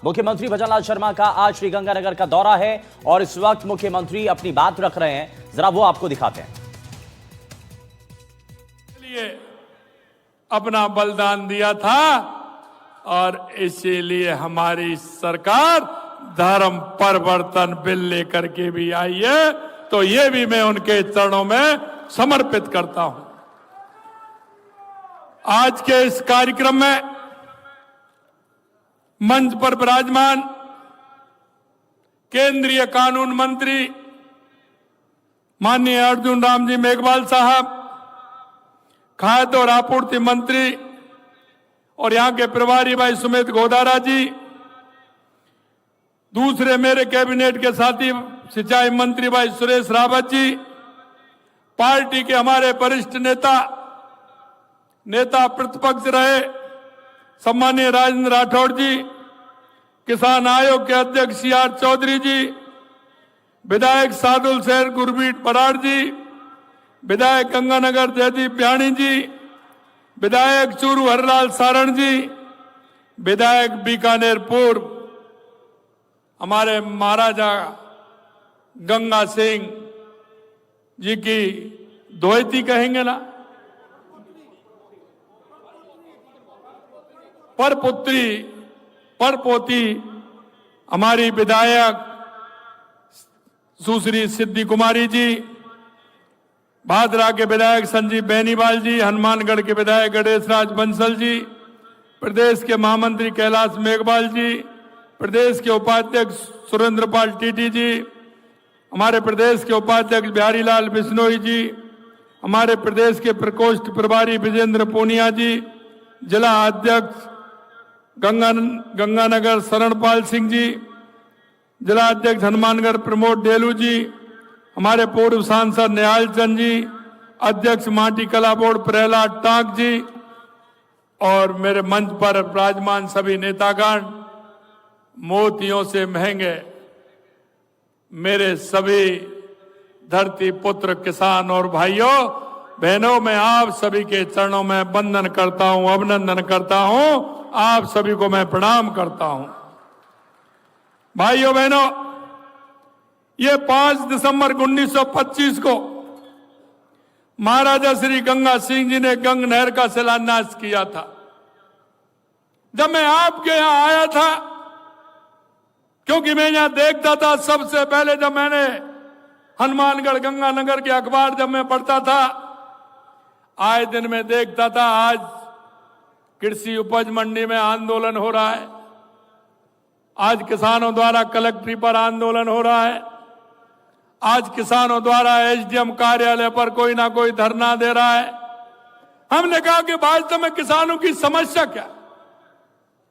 मुख्यमंत्री भजनलाल शर्मा का आज श्रीगंगानगर का दौरा है और इस वक्त मुख्यमंत्री अपनी बात रख रहे हैं। जरा वो आपको दिखाते हैं। लिए अपना बलिदान दिया था और इसीलिए हमारी सरकार धर्म परिवर्तन बिल लेकर के भी आई है, तो ये भी मैं उनके चरणों में समर्पित करता हूं। आज के इस कार्यक्रम में मंच पर विराजमान केंद्रीय कानून मंत्री माननीय अर्जुन राम जी मेघवाल साहब, खाद्य और आपूर्ति मंत्री और यहां के प्रभारी भाई सुमित गोदारा जी, दूसरे मेरे कैबिनेट के साथी सिंचाई मंत्री भाई सुरेश रावत जी, पार्टी के हमारे वरिष्ठ नेता प्रतिपक्ष रहे सम्मानीय राजेंद्र राठौड़ जी, किसान आयोग के अध्यक्ष सीआर चौधरी जी, विधायक सादुल शहर गुरमीत बराड़ जी, विधायक गंगानगर जयदीप ब्याणी जी, विधायक चूरू हरलाल सारण जी, विधायक बीकानेर पूर्व हमारे महाराजा गंगा सिंह जी की दोहती कहेंगे ना, परपोती हमारी विधायक सुश्री सिद्धि कुमारी जी, भादरा के विधायक संजीव बेनीवाल जी, हनुमानगढ़ के विधायक गणेश राज बंसल जी, प्रदेश के महामंत्री कैलाश मेघवाल जी, प्रदेश के उपाध्यक्ष सुरेंद्र पाल टीटी जी, हमारे प्रदेश के उपाध्यक्ष बिहारी लाल बिश्नोई जी, हमारे प्रदेश के प्रकोष्ठ प्रभारी विजेंद्र पूनिया जी, जिला अध्यक्ष गंगानगर शरणपाल सिंह जी, जिला अध्यक्ष हनुमानगढ़ प्रमोद डेलू जी, हमारे पूर्व सांसद निहाल चंद जी, अध्यक्ष माटी कला बोर्ड प्रहलाद टाक जी और मेरे मंच पर विराजमान सभी नेतागण, मोतियों से महंगे मेरे सभी धरती पुत्र किसान और भाइयों बहनों, मैं आप सभी के चरणों में वंदन करता हूं, अभिनंदन करता हूं, आप सभी को मैं प्रणाम करता हूं। भाइयों बहनों, ये 5 दिसंबर 1925 को महाराजा श्री गंगा सिंह जी ने गंग नहर का शिलान्यास किया था। जब मैं आपके यहां आया था, क्योंकि मैं यहां देखता था सबसे पहले, जब मैंने हनुमानगढ़ गंगानगर के अखबार जब मैं पढ़ता था, आए दिन में देखता था आज कृषि उपज मंडी में आंदोलन हो रहा है, आज किसानों द्वारा कलेक्ट्री पर आंदोलन हो रहा है, आज किसानों द्वारा एसडीएम कार्यालय पर कोई ना कोई धरना दे रहा है। हमने कहा कि वास्तव में किसानों की समस्या क्या,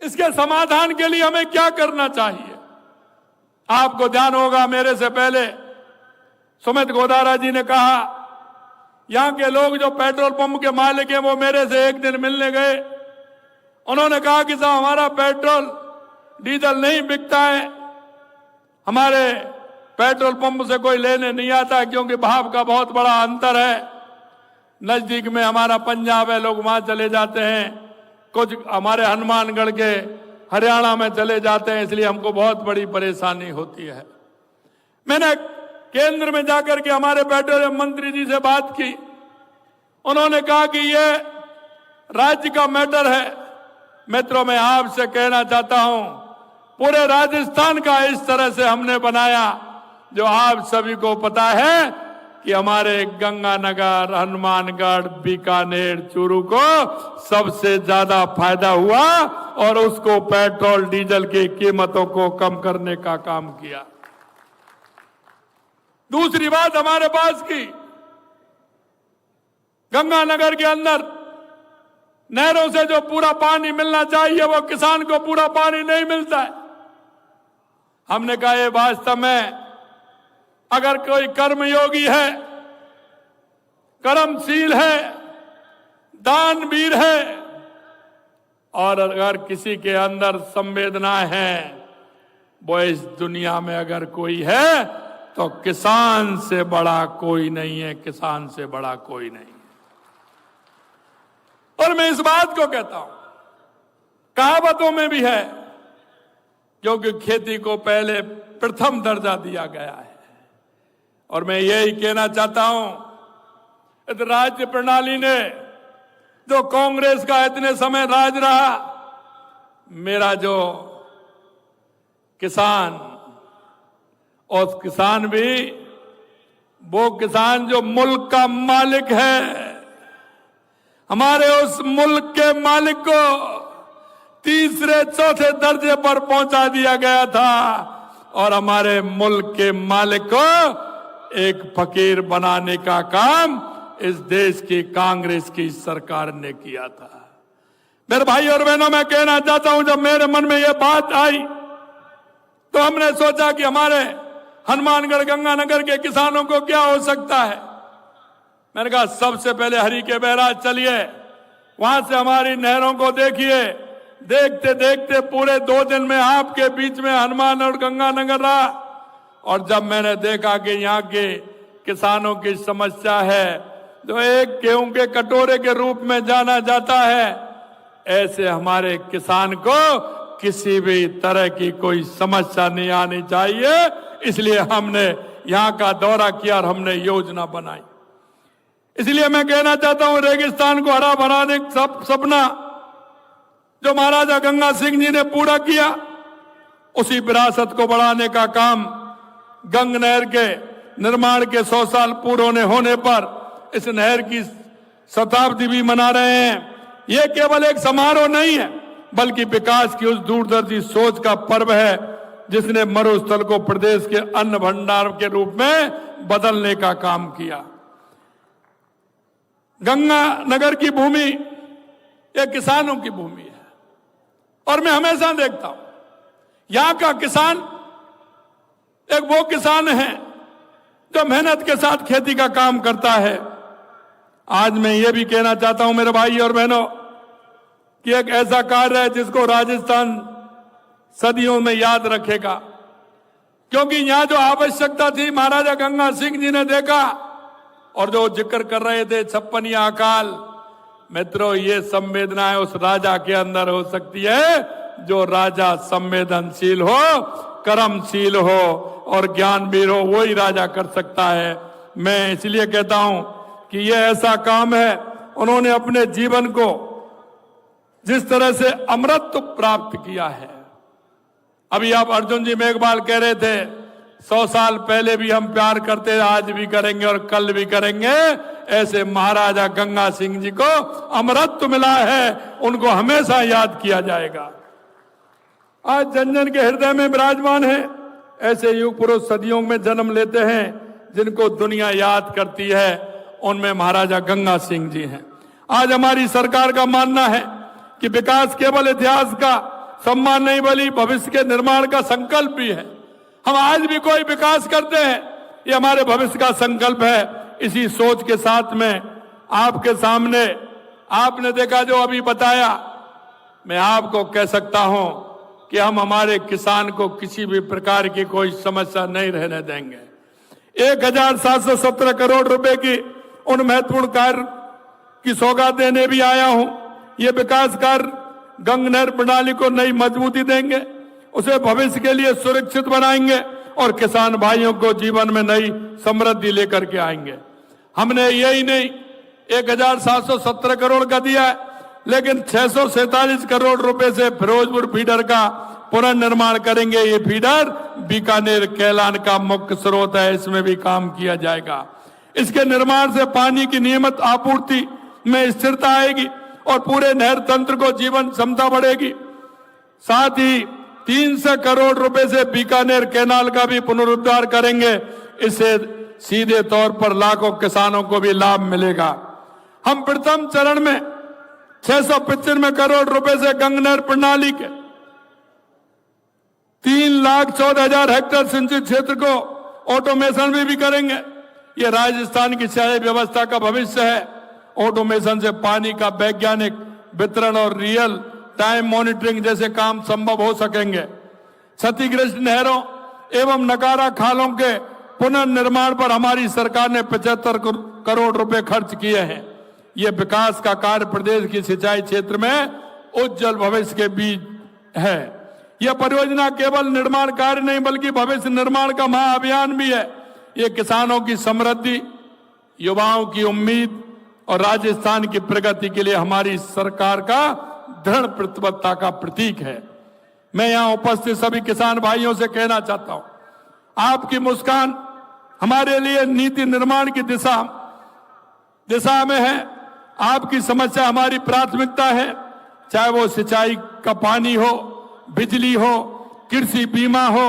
इसके समाधान के लिए हमें क्या करना चाहिए। आपको ध्यान होगा, मेरे से पहले सुमित गोदारा जी ने कहा, यहां के लोग जो पेट्रोल पंप के मालिक हैं वो मेरे से एक दिन मिलने गए। उन्होंने कहा कि साहब हमारा पेट्रोल डीजल नहीं बिकता है, हमारे पेट्रोल पंप से कोई लेने नहीं आता क्योंकि भाव का बहुत बड़ा अंतर है। नजदीक में हमारा पंजाब है, लोग वहां चले जाते हैं, कुछ हमारे हनुमानगढ़ के हरियाणा में चले जाते हैं, इसलिए हमको बहुत बड़ी परेशानी होती है। मैंने केंद्र में जाकर के हमारे पेट्रोलियम मंत्री जी से बात की, उन्होंने कहा कि ये राज्य का मैटर है। मित्रों, मैं आपसे कहना चाहता हूं, पूरे राजस्थान का इस तरह से हमने बनाया, जो आप सभी को पता है कि हमारे गंगानगर, हनुमानगढ़, बीकानेर, चूरू को सबसे ज्यादा फायदा हुआ और उसको पेट्रोल डीजल की कीमतों को कम करने का काम किया। दूसरी बात हमारे पास की, गंगानगर के अंदर नहरों से जो पूरा पानी मिलना चाहिए वो किसान को पूरा पानी नहीं मिलता है। हमने कहा ये वास्तव में अगर कोई कर्मयोगी है, कर्मशील है, दानवीर है और अगर किसी के अंदर संवेदना है, वो इस दुनिया में अगर कोई है तो किसान से बड़ा कोई नहीं है, किसान से बड़ा कोई नहीं है। और मैं इस बात को कहता हूं, कहावतों में भी है, क्योंकि खेती को पहले प्रथम दर्जा दिया गया है। और मैं यही कहना चाहता हूं, इस राज्य प्रणाली ने जो कांग्रेस का इतने समय राज रहा, मेरा जो किसान, और किसान भी वो किसान जो मुल्क का मालिक है, हमारे उस मुल्क के मालिक को तीसरे चौथे दर्जे पर पहुंचा दिया गया था और हमारे मुल्क के मालिक को एक फकीर बनाने का काम इस देश की कांग्रेस की सरकार ने किया था। मेरे भाई और बहनों, मैं कहना चाहता हूं, जब मेरे मन में यह बात आई तो हमने सोचा कि हमारे हनुमानगढ़ गंगानगर के किसानों को क्या हो सकता है। मैंने कहा सबसे पहले हरी के बैराज चलिए, वहां से हमारी नहरों को देखिए। देखते देखते पूरे 2 दिन में आपके बीच में हनुमान और गंगानगर रहा, और जब मैंने देखा कि यहाँ के किसानों की समस्या है जो एक गेहूं के कटोरे के रूप में जाना जाता है, ऐसे हमारे किसान को किसी भी तरह की कोई समस्या नहीं आनी चाहिए। इसलिए हमने यहाँ का दौरा किया और हमने योजना बनाई। इसलिए मैं कहना चाहता हूं, रेगिस्तान को हरा भराने सपना जो महाराजा गंगा सिंह जी ने पूरा किया, उसी विरासत को बढ़ाने का काम गंग नहर के निर्माण के 100 साल पूरे होने पर इस नहर की शताब्दी भी मना रहे हैं। ये केवल एक समारोह नहीं है, बल्कि विकास की उस दूरदर्शी सोच का पर्व है जिसने मरुस्थल को प्रदेश के अन्न भंडार के रूप में बदलने का काम किया। गंगा नगर की भूमि एक किसानों की भूमि है, और मैं हमेशा देखता हूं यहां का किसान एक वो किसान है जो मेहनत के साथ खेती का काम करता है। आज मैं ये भी कहना चाहता हूं मेरे भाई और बहनों कि एक ऐसा कार्य है जिसको राजस्थान सदियों में याद रखेगा, क्योंकि यहां जो आवश्यकता थी महाराजा गंगा सिंह जी ने देखा। और जो जिक्र कर रहे थे 56 अकाल, मित्रों, ये संवेदनाएं उस राजा के अंदर हो सकती है जो राजा संवेदनशील हो, कर्मशील हो और ज्ञानवीर हो, वही राजा कर सकता है। मैं इसलिए कहता हूं कि ये ऐसा काम है, उन्होंने अपने जीवन को जिस तरह से अमृत प्राप्त किया है। अभी आप अर्जुन जी मेघवाल कह रहे थे 100 साल पहले भी हम प्यार करते, आज भी करेंगे और कल भी करेंगे। ऐसे महाराजा गंगा सिंह जी को अमरत्व मिला है, उनको हमेशा याद किया जाएगा। आज जन जन के हृदय में विराजमान है। ऐसे युग पुरुष सदियों में जन्म लेते हैं जिनको दुनिया याद करती है, उनमें महाराजा गंगा सिंह जी हैं। आज हमारी सरकार का मानना है कि विकास केवल इतिहास का सम्मान नहीं बल्कि भविष्य के निर्माण का संकल्प भी है। हम आज भी कोई विकास करते हैं, ये हमारे भविष्य का संकल्प है। इसी सोच के साथ में आपके सामने आपने देखा जो अभी बताया, मैं आपको कह सकता हूं कि हम हमारे किसान को किसी भी प्रकार की कोई समस्या नहीं रहने देंगे। 1717 करोड़ रुपए की उन महत्वपूर्ण कार्य की सौगात देने भी आया हूं। ये विकास कार्य गंग नहर प्रणाली को नई मजबूती देंगे, उसे भविष्य के लिए सुरक्षित बनाएंगे और किसान भाइयों को जीवन में नई समृद्धि लेकर के आएंगे। हमने यही नहीं 1717 करोड़ का दिया है, लेकिन 647 करोड़ रुपए से फिरोजपुर फीडर का पुनर्निर्माण करेंगे। ये फीडर बीकानेर कैलान का मुख्य स्रोत है, इसमें भी काम किया जाएगा। इसके निर्माण से पानी की नियमित आपूर्ति में स्थिरता आएगी और पूरे नहर तंत्र को जीवन क्षमता बढ़ेगी। साथ ही 300 करोड़ रुपए से बीकानेर कैनाल का भी पुनरुद्धार करेंगे। इससे सीधे तौर पर लाखों किसानों को भी लाभ मिलेगा। हम प्रथम चरण में 695 करोड़ रुपए से गंग नहर प्रणाली के 3,14,000 हेक्टेयर सिंचित क्षेत्र को ऑटोमेशन भी करेंगे। ये राजस्थान की सिंचाई व्यवस्था का भविष्य है। ऑटोमेशन से पानी का वैज्ञानिक वितरण और रियल टाइम मॉनिटरिंग जैसे काम संभव हो सकेंगे। क्षतिग्रस्त नहरों एवं नकारा खालों के पुनर्निर्माण पर हमारी सरकार ने 75 करोड़ रुपए खर्च किए हैं। ये विकास का कार्य प्रदेश की सिंचाई क्षेत्र में उज्जवल भविष्य के बीज है। यह परियोजना केवल निर्माण कार्य नहीं बल्कि भविष्य निर्माण का महाअभियान भी है। ये किसानों की समृद्धि, युवाओं की उम्मीद और राजस्थान की प्रगति के लिए हमारी सरकार का दृढ़ प्रतिबद्धता का प्रतीक है। मैं यहां उपस्थित सभी किसान भाइयों से कहना चाहता हूं, आपकी मुस्कान हमारे लिए नीति निर्माण की दिशा में है। आपकी समस्या हमारी प्राथमिकता है, चाहे वो सिंचाई का पानी हो, बिजली हो, कृषि बीमा हो,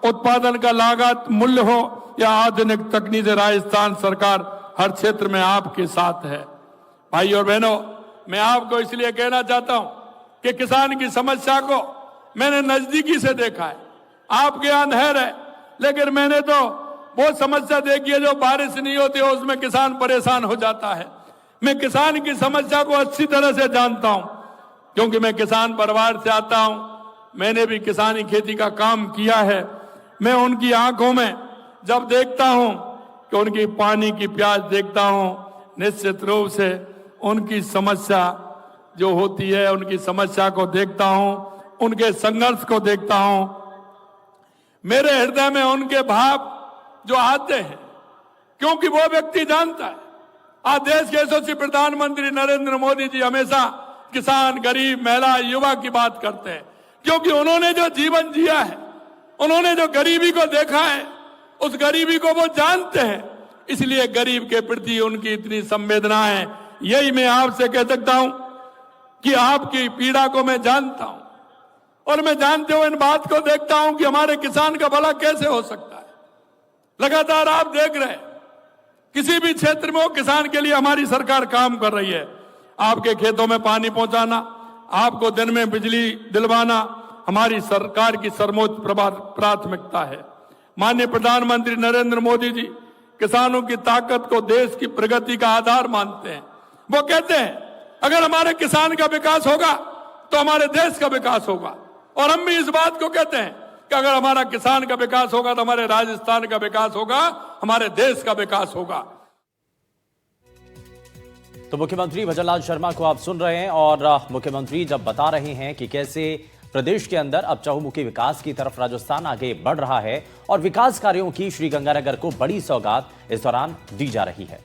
उत्पादन का लागत मूल्य हो या आधुनिक तकनीक से राजस्थान सरकार हर क्षेत्र में आपके साथ है। भाई और बहनों, मैं आपको इसलिए कहना चाहता हूं कि किसान की समस्या को मैंने नजदीकी से देखा है। आपके यहां नहर है, लेकिन मैंने तो वो समस्या देखी है जो बारिश नहीं होती है उसमें किसान परेशान हो जाता है। मैं किसान की समस्या को अच्छी तरह से जानता हूं, क्योंकि मैं किसान परिवार से आता हूं। मैंने भी किसानी खेती का काम किया है। मैं उनकी आंखों में जब देखता हूं कि उनकी पानी की प्यास देखता हूं, निश्चित रूप से उनकी समस्या जो होती है, उनकी समस्या को देखता हूं, उनके संघर्ष को देखता हूं। मेरे हृदय में उनके भाव जो आते हैं, क्योंकि वो व्यक्ति जानता है। आज देश के यशस्वी प्रधानमंत्री नरेंद्र मोदी जी हमेशा किसान, गरीब, महिला, युवा की बात करते हैं, क्योंकि उन्होंने जो जीवन जिया है, उन्होंने जो गरीबी को देखा है, उस गरीबी को वो जानते हैं। इसलिए गरीब के प्रति उनकी इतनी संवेदना है। यही मैं आपसे कह सकता हूं कि आपकी पीड़ा को मैं जानता हूं, और मैं जानते हुए इन बात को देखता हूं कि हमारे किसान का भला कैसे हो सकता है। लगातार आप देख रहे हैं, किसी भी क्षेत्र में हो, किसान के लिए हमारी सरकार काम कर रही है। आपके खेतों में पानी पहुंचाना, आपको दिन में बिजली दिलवाना हमारी सरकार की सर्वोच्च प्राथमिकता है। माननीय प्रधानमंत्री नरेंद्र मोदी जी किसानों की ताकत को देश की प्रगति का आधार मानते हैं। वो कहते हैं, अगर हमारे किसान का विकास होगा तो हमारे देश का विकास होगा। और हम भी इस बात को कहते हैं कि अगर हमारा किसान का विकास होगा तो हमारे राजस्थान का विकास होगा, हमारे देश का विकास होगा। तो मुख्यमंत्री भजनलाल शर्मा को आप सुन रहे हैं, और मुख्यमंत्री जब बता रहे हैं कि कैसे प्रदेश के अंदर अब चहुमुखी विकास की तरफ राजस्थान आगे बढ़ रहा है और विकास कार्यों की श्रीगंगानगर को बड़ी सौगात इस दौरान दी जा रही है।